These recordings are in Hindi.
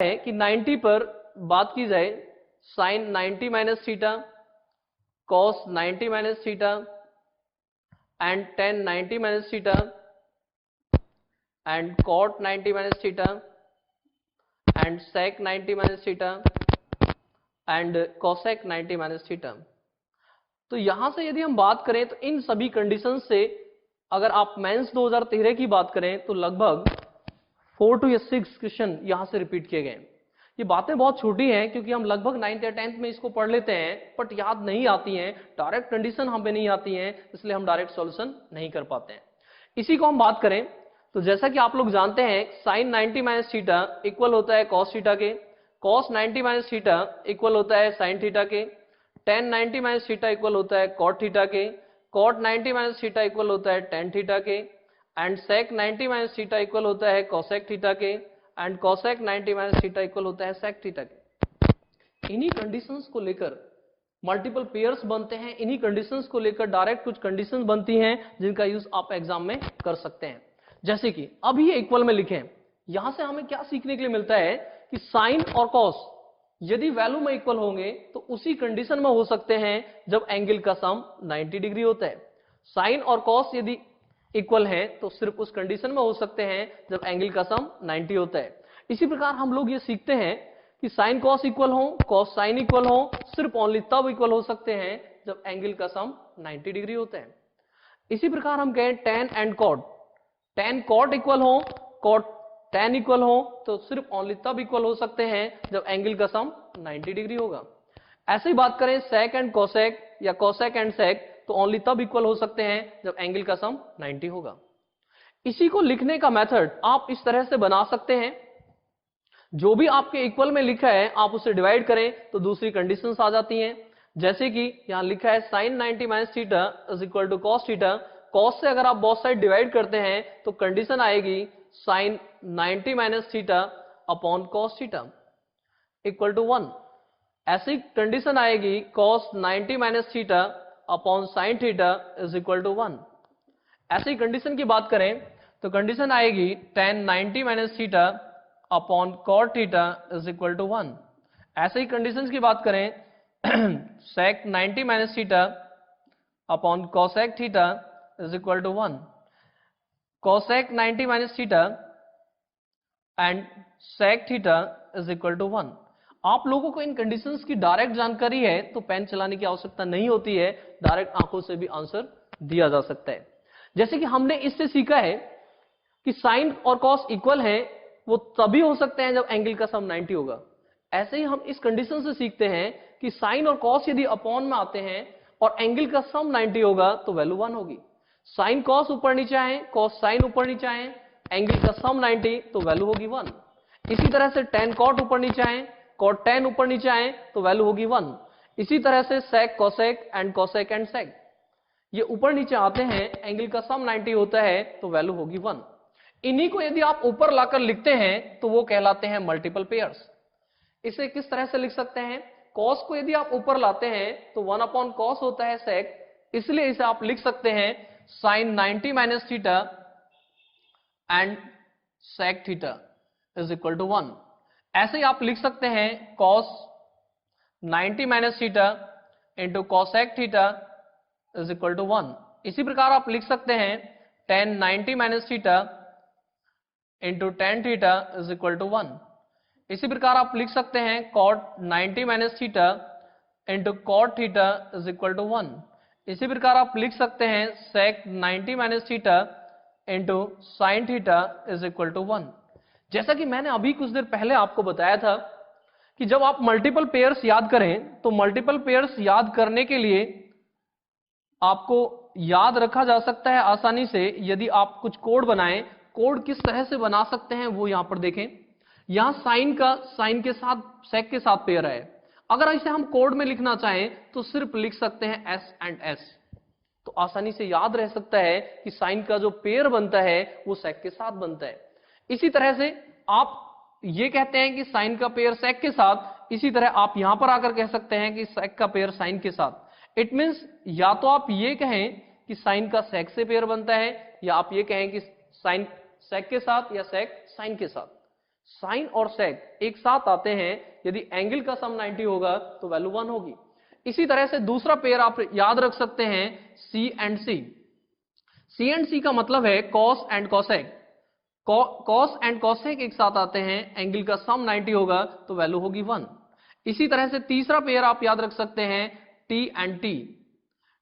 है कि 90 पर बात की जाए sine 90 minus theta, cos 90 minus theta and tan 90 minus theta and cot 90 minus theta and sec 90 minus theta and cosec 90 minus theta. तो यहां से यदि हम बात करें तो इन सभी कंडीशन से अगर आप मेंस 2013 की बात करें तो लगभग 4 to 6 क्वेश्चन यहां से रिपीट किए गए। ये बातें बहुत छोटी हैं क्योंकि हम लगभग 9th या 10th में इसको पढ़ लेते हैं, बट याद नहीं आती हैं, डायरेक्ट कंडीशन हमें नहीं आती हैं, इसलिए हम डायरेक्ट सॉल्यूशन नहीं कर पाते हैं। इसी को हम बात करें तो जैसा कि आप लोग जानते हैं साइन 90 माइनस थीटा इक्वल होता है कॉस थीटा के, कॉस 90 माइनस थीटा इक्वल होता है साइन थीटा के, टेन 90 माइनस थीटा इक्वल होता है कॉट थीटा के, कॉट 90 माइनस थीटा इक्वल होता है टेन थीटा के and sec 90 minus theta equal होता है कोसेक थीटा के and cosec 90 minus theta equal होता है सेक थीटा के। इन्हीं कंडीशंस को लेकर मल्टीपल पेयर्स बनते हैं, इन्हीं कंडीशंस को लेकर डायरेक्ट कुछ कंडीशंस बनती हैं जिनका यूज आप एग्जाम में कर सकते हैं। जैसे कि अब ये इक्वल में लिखें, यहां से हमें क्या सीखने के लिए मिलता है कि साइन और कॉस यदि वैल्यू में इक्वल होंगे तो उसी कंडीशन में हो सकते हैं जब एंगल का सम 90 डिग्री होता है। साइन और कॉस यदि इक्वल है तो सिर्फ उस कंडीशन में हो सकते हैं जब एंगल का सम 90 होता है। इसी प्रकार हम लोग ये सीखते हैं कि साइन कॉस इक्वल हो, कॉस साइन इक्वल हो, सिर्फ ओनली तब इक्वल हो सकते हैं जब एंगल का सम 90 डिग्री होता है। इसी प्रकार हम कहें tan and cot, tan cot equal हो, कॉट टेन इक्वल हो तो सिर्फ ओनली तब इक्वल हो सकते हैं जब एंगल का सम 90 डिग्री होगा। ऐसे ही बात करें सेक एंड कोसेक या कोसेक एंड सेक तो ओनली तब इक्वल हो सकते हैं जब एंगल का सम 90 होगा। इसी को लिखने का मेथड आप इस तरह से बना सकते हैं, जो भी आपके इक्वल में लिखा है आप उसे डिवाइड करें तो दूसरी कंडीशंस आ जाती हैं। जैसे कि यहां लिखा है sine 90 minus theta is equal to cos theta, cos से अगर आप बोथ साइड डिवाइड करते हैं तो कंडीशन आएगी sine 90 minus theta upon cos theta equal to 1। ऐसी कंडीशन आएगी cos 90 minus theta upon sine theta is equal to 1। ऐसी कंडीशन की बात करें तो कंडीशन आएगी tan 90 minus theta upon cot theta is equal to 1। ऐसे ही कंडीशंस की बात करें sec 90 minus theta upon cosec theta is equal to 1। Cosec 90 minus theta and sec theta is equal to 1। आप लोगों को इन कंडीशंस की डायरेक्ट जानकारी है तो पेन चलाने की आवश्यकता नहीं होती है, डायरेक्ट आंखों से भी आंसर दिया जा सकता है। जैसे कि हमने इससे सीखा है कि साइन और कॉस इक्वल है, वो तभी हो सकते हैं जब एंगल का सम 90 होगा। ऐसे ही हम इस कंडीशन से सीखते हैं कि साइन और कॉस यदि अपॉन में आते हैं और एंगल का सम 90 होगा तो वैल्यू 1 होगी। साइन कॉस ऊपर नीचे आए, कॉस साइन ऊपर नीचे आए, एंगल का सम 90 तो वैल्यू होगी 1। इसी तरह से टेन कॉट ऊपर नीचे आए, कॉट टेन ऊपर नीचे आए तो वैल्यू होगी 1। इसी तरह से सेक कोसेक एंड सेक ये ऊपर नीचे आते हैं, एंगल का सम 90 होता है तो वैल्यू होगी 1। इन्हीं को यदि आप ऊपर लाकर लिखते हैं तो वो कहलाते हैं मल्टीपल पेयर्स। इसे किस तरह से लिख सकते हैं, कॉस को यदि आप ऊपर लाते हैं तो 1 अपॉन कॉस होता है सेक, इसलिए इसे आप लिख सकते हैं sine 90 minus theta and sec theta is equal to 1। ऐसे ही आप लिख सकते हैं cos 90 minus theta into cosec theta is equal to 1। इसी प्रकार आप लिख सकते हैं tan 90 minus theta into tan theta is equal to 1। इसी प्रकार आप लिख सकते हैं cot 90 minus theta into cot theta is equal to 1। इसी प्रकार आप लिख सकते हैं sec 90 minus theta into sine theta is equal to 1। जैसा कि मैंने अभी कुछ देर पहले आपको बताया था कि जब आप मल्टीपल पेयर्स याद करें तो मल्टीपल पेयर्स याद करने के लिए आपको याद रखा जा सकता है आसानी से यदि आप कुछ कोड बनाएं। कोड किस तरह से बना सकते हैं वो यहां पर देखें। यहां साइन का साइन के साथ सेक के साथ पेयर है, अगर इसे हम कोड में लिखना चाहें तो सिर्फ लिख सकते हैं एस एंड एस, तो आसानी से याद रह सकता है कि साइन का जो पेयर बनता है वो सेक के साथ बनता है। इसी तरह से आप ये कहते हैं कि साइन का पेयर सेक के साथ, इसी तरह आप यहां पर आकर कह सकते हैं कि सेक का पेयर साइन के साथ। इट मींस या तो आप ये कहें कि साइन का सेक से पेयर बनता है, या आप ये कहें कि साइन सेक के साथ या सेक साइन के साथ। साइन और सेक एक साथ आते हैं, यदि एंगल का सम 90 होगा तो वैल्यू 1 होगी। इसी तरह से दूसरा पेयर आप याद रख सकते हैं सी एंड सी। सी एंड सी का मतलब है cos and cosec. Cos and cosec एक साथ आते हैं, एंगल का सम 90 होगा तो वैल्यू होगी 1। इसी तरह से तीसरा पेयर आप याद रख सकते हैं T and T.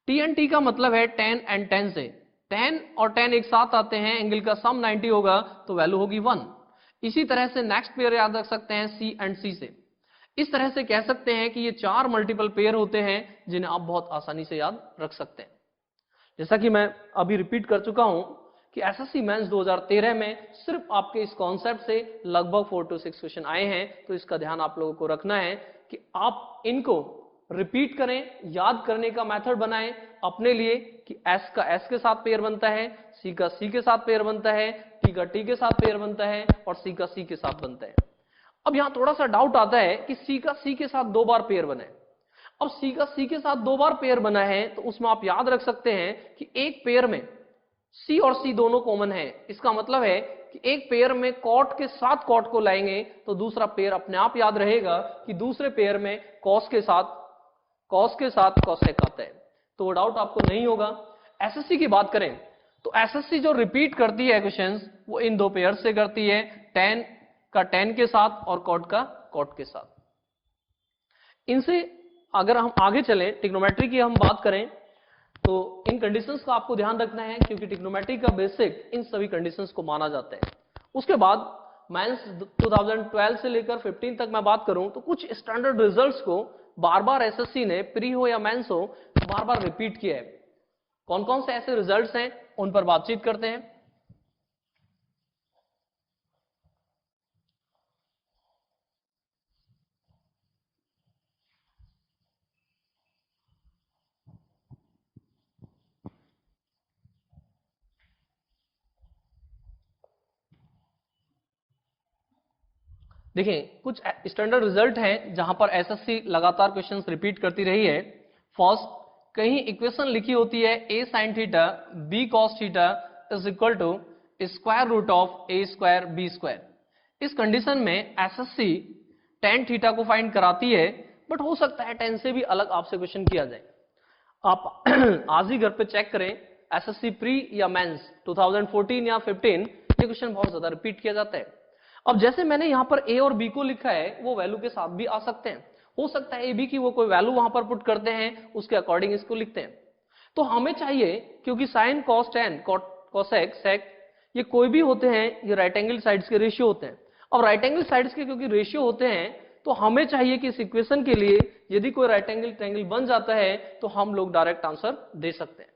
T and T का मतलब है tan एंड tan से। tan और tan एक साथ आते हैं, एंगल का सम 90 होगा तो वैल्यू होगी 1। इसी तरह से नेक्स्ट पेयर याद रख सकते हैं सी एंड सी से। इस तरह से कह सकते हैं कि ये 4 मल्टीपल पेयर होते हैं जिन्हें आप बहुत आसानी से याद रख सकते हैं। जैसा कि मैं अभी रिपीट कर चुका हूं कि एसएससी मेंस 2013 में सिर्फ आपके इस कॉन्सेप्ट से लगभग 4 to 6 क्वेश्चन आए हैं, तो इसका ध्यान आप लोगों को रखना है कि आप इनको रिपीट करें, याद करने का मेथड बनाएं अपने लिए कि एस का एस के साथ पेयर बनता है, सी का सी के साथ पेयर बनता है, टी का टी के साथ पेयर बनता है और सी का सी के साथ बनता है। अब यहां थोड़ा सा डाउट आता है कि सी का सी के साथ 2 बार पेयर बना है। अब सी का सी के साथ 2 बार पेयर बना है तो उसमें आप याद रख सकते हैं कि एक पेयर में सी और सी दोनों कॉमन है। इसका मतलब है कि एक पेयर में कॉट के साथ कॉट को लाएंगे तो दूसरा पेयर अपने आप याद रहेगा कि दूसरे पेयर में कॉस के साथ कॉसेक आता है, तो वो डाउट आपको नहीं होगा। एसएससी की बात करें तो एसएससी जो रिपीट करती है क्वेश्चंस वो इन 2 पेयर से करती है, tan का tan के साथ और कॉट का कॉट के साथ। इनसे अगर हम आगे चलें, ट्रिग्नोमेट्री की हम बात करें तो इन कंडीशंस का आपको ध्यान रखना है क्योंकि ट्रिग्नोमेट्री का बेसिक इन सभी कंडीशंस को माना जाता है। उसके बाद मेंस 2012 से लेकर 15 तक मैं बात करूं तो कुछ स्टैंडर्ड रिजल्ट्स को बार बार एसएससी ने प्री हो या मेंस हो बार बार रिपीट किया है। कौन कौन से ऐसे रिजल्ट्स हैं उन पर बातचीत करते हैं। देखिए कुछ स्टैंडर्ड रिजल्ट हैं जहां पर एसएससी लगातार क्वेश्चंस रिपीट करती रही है। फर्स्ट, कहीं इक्वेशन लिखी होती है a sin theta b cos theta is equal to square root of a square b square. इस कंडीशन में एसएससी tan थीटा को फाइंड कराती है, बट हो सकता है tan से भी अलग आपसे क्वेश्चन किया जाए। आप आज ही घर पे चेक करें एसएससी प्री या मेंस 2014 या 15 ये क्वेश्चन बहुत ज्यादा रिपीट किया जाता है। अब जैसे मैंने यहां पर a और b को लिखा है वो वैल्यू के साथ भी आ सकते हैं। हो सकता है a b की वो कोई वैल्यू वहां पर पुट करते हैं, उसके अकॉर्डिंग इसको लिखते हैं। तो हमें चाहिए क्योंकि sine cos tan cosec sec ये कोई भी होते हैं, ये राइट एंगल साइड्स के रेशियो होते हैं। अब राइट एंगल साइड्स के क्योंकि रेशियो होते हैं तो हमें चाहिए कि इस इक्वेशन के लिए यदि कोई राइट एंगल ट्रायंगल बन जाता है तो हम लोग डायरेक्ट आंसर दे सकते हैं।